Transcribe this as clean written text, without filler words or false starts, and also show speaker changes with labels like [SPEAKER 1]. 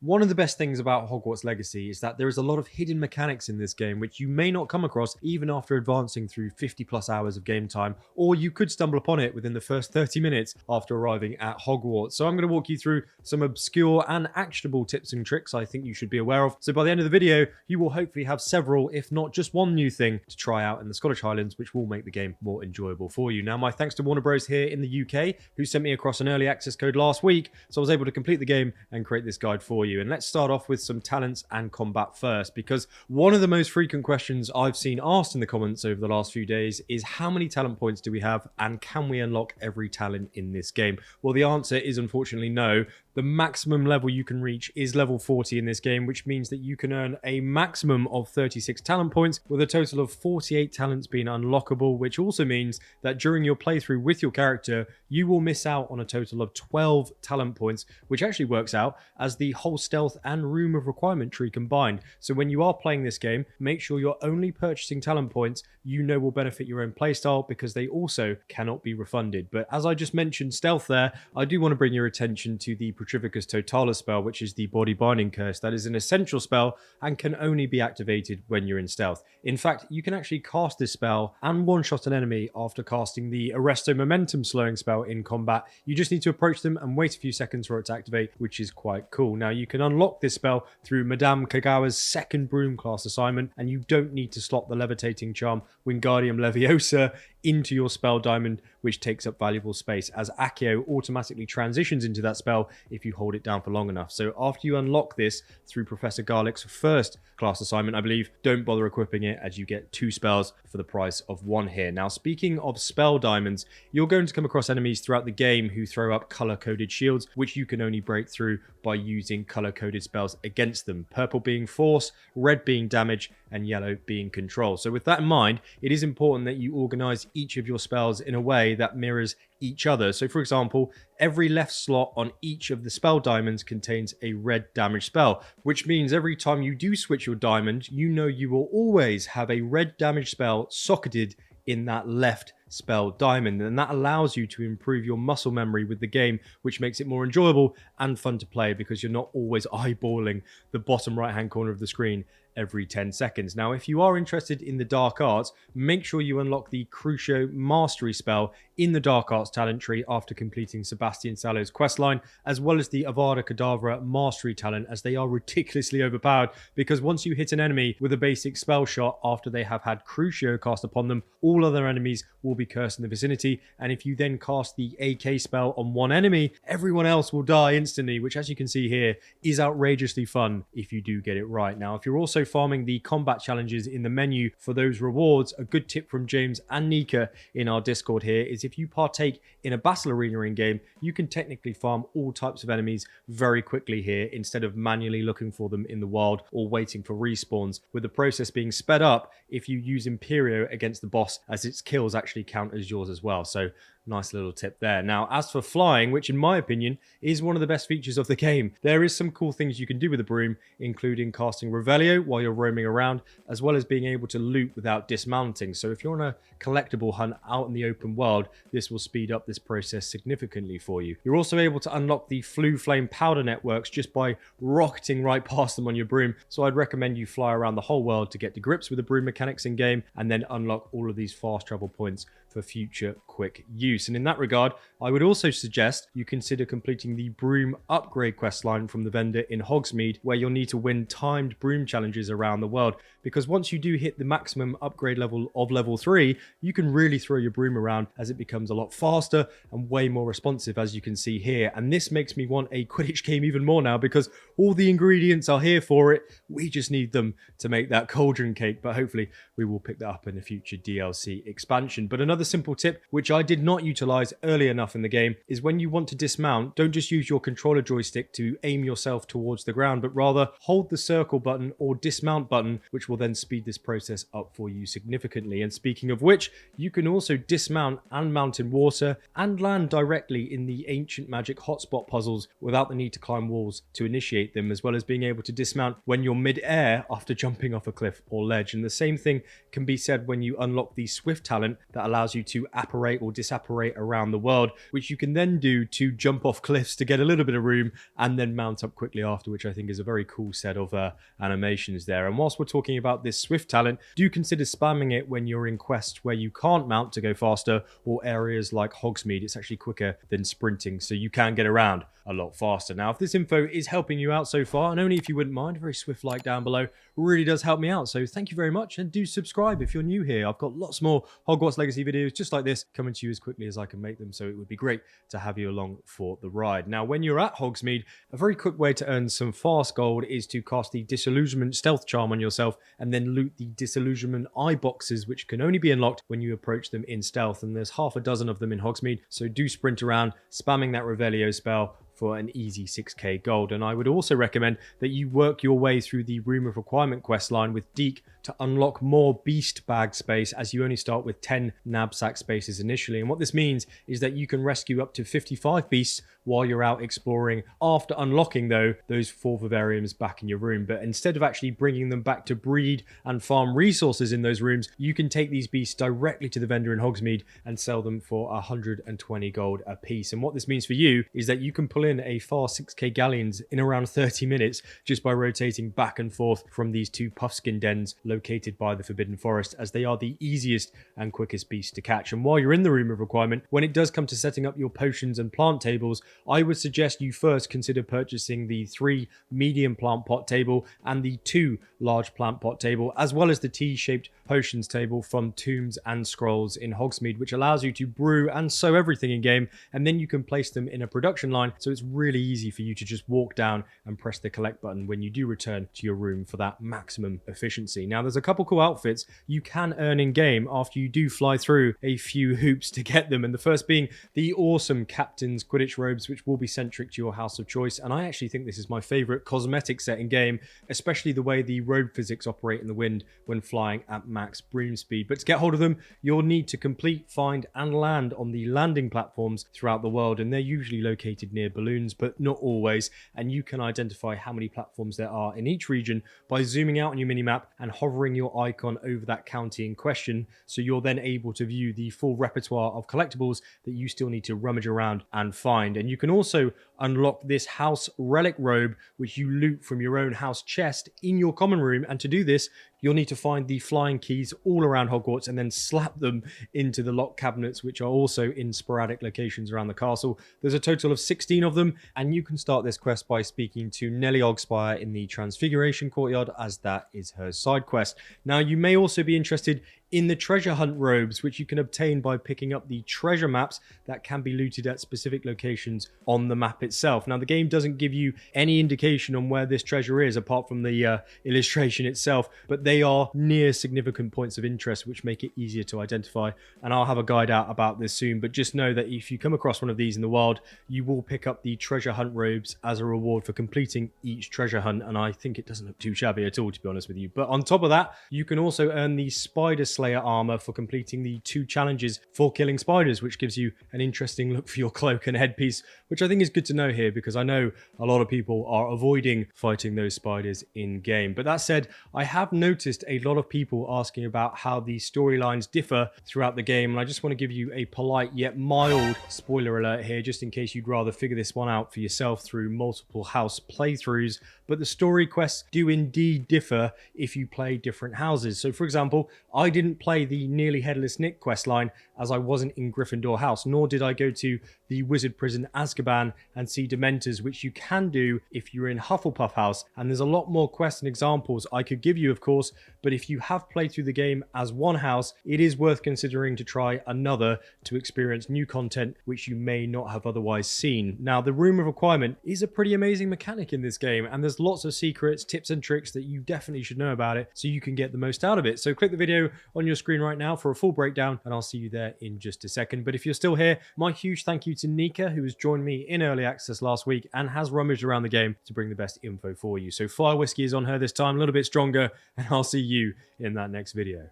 [SPEAKER 1] One of the best things about Hogwarts Legacy is that there is a lot of hidden mechanics in this game which you may not come across even after advancing through 50 plus hours of game time, or you could stumble upon it within the first 30 minutes after arriving at Hogwarts. So I'm going to walk you through some obscure and actionable tips and tricks I think you should be aware of. So by the end of the video, you will hopefully have several, if not just one new thing to try out in the Scottish Highlands, which will make the game more enjoyable for you. Now, my thanks to Warner Bros here in the UK, who sent me across an early access code last week, so I was able to complete the game and create this guide for you. And let's start off with some talents and combat first, because one of the most frequent questions I've seen asked in the comments over the last few days is how many talent points do we have and can we unlock every talent in this game? Well, the answer is unfortunately no. The maximum level you can reach is level 40 in this game, which means that you can earn a maximum of 36 talent points, with a total of 48 talents being unlockable, which also means that during your playthrough with your character, you will miss out on a total of 12 talent points, which actually works out as the whole stealth and room of requirement tree combined. So when you are playing this game, make sure you're only purchasing talent points you know will benefit your own playstyle, because they also cannot be refunded. But as I just mentioned stealth there, I do want to bring your attention to the Petrificus Totalis spell, which is the body binding curse. That is an essential spell and can only be activated when you're in stealth. In fact, you can actually cast this spell and one-shot an enemy after casting the Arresto Momentum slowing spell in combat. You just need to approach them and wait a few seconds for it to activate, which is quite cool. Now, you can unlock this spell through Madame Kagawa's second broom class assignment, and you don't need to slot the levitating charm Wingardium Leviosa into your spell diamond, which takes up valuable space, as Accio automatically transitions into that spell if you hold it down for long enough. So after you unlock this through Professor Garlick's first class assignment, I believe, don't bother equipping it, as you get 2 spells for the price of 1 here. Now, speaking of spell diamonds, you're going to come across enemies throughout the game who throw up color-coded shields, which you can only break through by using color-coded spells against them. Purple being force, red being damage, and yellow being control. So with that in mind, it is important that you organize each of your spells in a way that mirrors each other. So for example, every left slot on each of the spell diamonds contains a red damage spell, which means every time you do switch your diamond, you know you will always have a red damage spell socketed in that left spell diamond, and that allows you to improve your muscle memory with the game, which makes it more enjoyable and fun to play, because you're not always eyeballing the bottom right hand corner of the screen every 10 seconds. Now, if you are interested in the dark arts, make sure you unlock the Crucio Mastery spell in the dark arts talent tree after completing Sebastian Salo's questline, as well as the Avada Kedavra Mastery talent, as they are ridiculously overpowered, because once you hit an enemy with a basic spell shot after they have had Crucio cast upon them, all other enemies will be cursed in the vicinity, and if you then cast the AK spell on one enemy, everyone else will die instantly, which, as you can see here, is outrageously fun if you do get it right. Now, if you're also farming the combat challenges in the menu for those rewards, a good tip from James and Nika in our Discord here is if you partake in a battle arena in game, you can technically farm all types of enemies very quickly here, instead of manually looking for them in the wild or waiting for respawns, with the process being sped up if you use Imperio against the boss, as its kills actually count as yours as well. So nice little tip there. Now, as for flying, which in my opinion is one of the best features of the game, there is some cool things you can do with the broom, including casting Revelio while you're roaming around, as well as being able to loot without dismounting. So if you're on a collectible hunt out in the open world, this will speed up this process significantly for you. You're also able to unlock the Flue Flame powder networks just by rocketing right past them on your broom. So I'd recommend you fly around the whole world to get to grips with the broom mechanics in game, and then unlock all of these fast travel points for future quick use. And in that regard, I would also suggest you consider completing the broom upgrade questline from the vendor in Hogsmeade, where you'll need to win timed broom challenges around the world, because once you do hit the maximum upgrade level of level 3, you can really throw your broom around, as it becomes a lot faster and way more responsive, as you can see here. And this makes me want a Quidditch game even more now, because all the ingredients are here for it. We just need them to make that cauldron cake, but hopefully we will pick that up in a future DLC expansion. But another simple tip, which I did not utilize early enough in the game, is when you want to dismount, don't just use your controller joystick to aim yourself towards the ground, but rather hold the circle button or dismount button, which will then speed this process up for you significantly. And speaking of which, you can also dismount and mount in water and land directly in the ancient magic hotspot puzzles without the need to climb walls to initiate them, as well as being able to dismount when you're mid-air after jumping off a cliff or ledge. And the same thing can be said when you unlock the Swift talent that allows allows you to apparate or disapparate around the world, which you can then do to jump off cliffs to get a little bit of room and then mount up quickly after, which I think is a very cool set of animations there. And whilst we're talking about this Swift talent, do consider spamming it when you're in quests where you can't mount to go faster, or areas like Hogsmeade. It's actually quicker than sprinting, so you can get around a lot faster. Now, if this info is helping you out so far, and only if you wouldn't mind, a very swift like down below really does help me out. So thank you very much, and do subscribe if you're new here. I've got lots more Hogwarts Legacy videos just like this coming to you as quickly as I can make them, so it would be great to have you along for the ride. Now, when you're at Hogsmeade, a very quick way to earn some fast gold is to cast the Disillusionment stealth charm on yourself and then loot the Disillusionment eye boxes, which can only be unlocked when you approach them in stealth, and there's half a dozen of them in Hogsmeade, so do sprint around spamming that Revelio spell for an easy 6k gold. And I would also recommend that you work your way through the Room of Requirement quest line with Deke to unlock more beast bag space, as you only start with 10 knapsack spaces initially. And what this means is that you can rescue up to 55 beasts while you're out exploring, after unlocking though those 4 vivariums back in your room. But instead of actually bringing them back to breed and farm resources in those rooms, you can take these beasts directly to the vendor in Hogsmeade and sell them for 120 gold a piece. And what this means for you is that you can pull in a fast 6k Galleons in around 30 minutes just by rotating back and forth from these 2 puffskin dens located by the Forbidden Forest, as they are the easiest and quickest beasts to catch. And while you're in the Room of Requirement, when it does come to setting up your potions and plant tables, I would suggest you first consider purchasing the 3 medium plant pot table and the 2 large plant pot table, as well as the T-shaped potions table from Tombs and Scrolls in Hogsmeade, which allows you to brew and sew everything in game, and then you can place them in a production line, so it's really easy for you to just walk down and press the collect button when you do return to your room for that maximum efficiency. Now, there's a couple cool outfits you can earn in game after you do fly through a few hoops to get them, and the first being the awesome Captain's Quidditch robes, which will be centric to your house of choice. And I actually think this is my favorite cosmetic set in game, especially the way the robe physics operate in the wind when flying at max broom speed. But to get hold of them, you'll need to complete, find and land on the landing platforms throughout the world, and they're usually located near balloons, but not always. And you can identify how many platforms there are in each region by zooming out on your minimap and hovering your icon over that county in question, so you're then able to view the full repertoire of collectibles that you still need to rummage around and find. And you can also unlock this house relic robe, which you loot from your own house chest in your common room, and to do this you'll need to find the flying keys all around Hogwarts and then slap them into the lock cabinets, which are also in sporadic locations around the castle. There's a total of 16 of them, and you can start this quest by speaking to Nellie Ogspire in the Transfiguration Courtyard, as that is her side quest. Now, you may also be interested in the treasure hunt robes, which you can obtain by picking up the treasure maps that can be looted at specific locations on the map itself. Now, the game doesn't give you any indication on where this treasure is apart from the illustration itself, but they are near significant points of interest, which make it easier to identify. And I'll have a guide out about this soon, but just know that if you come across one of these in the wild, you will pick up the treasure hunt robes as a reward for completing each treasure hunt. And I think it doesn't look too shabby at all, to be honest with you. But on top of that, you can also earn the Spider Slayer armor for completing the 2 challenges for killing spiders, which gives you an interesting look for your cloak and headpiece, which I think is good to know here, because I know a lot of people are avoiding fighting those spiders in game. But that said, I have noticed a lot of people asking about how the storylines differ throughout the game, and I just want to give you a polite yet mild spoiler alert here, just in case you'd rather figure this one out for yourself through multiple house playthroughs. But the story quests do indeed differ if you play different houses. So for example, I didn't play the Nearly Headless Nick questline, as I wasn't in Gryffindor House, nor did I go to the Wizard Prison Azkaban and see Dementors, which you can do if you're in Hufflepuff House. And there's a lot more quests and examples I could give you, of course, but if you have played through the game as one house, it is worth considering to try another to experience new content which you may not have otherwise seen. Now, the Room of Requirement is a pretty amazing mechanic in this game, and there's lots of secrets, tips and tricks that you definitely should know about it so you can get the most out of it. So click the video on your screen right now for a full breakdown, and I'll see you there in just a second. But if you're still here, my huge thank you to Nika, who has joined me in early access last week and has rummaged around the game to bring the best info for you. So Fire Whiskey is on her this time, a little bit stronger, and I'll see you in that next video.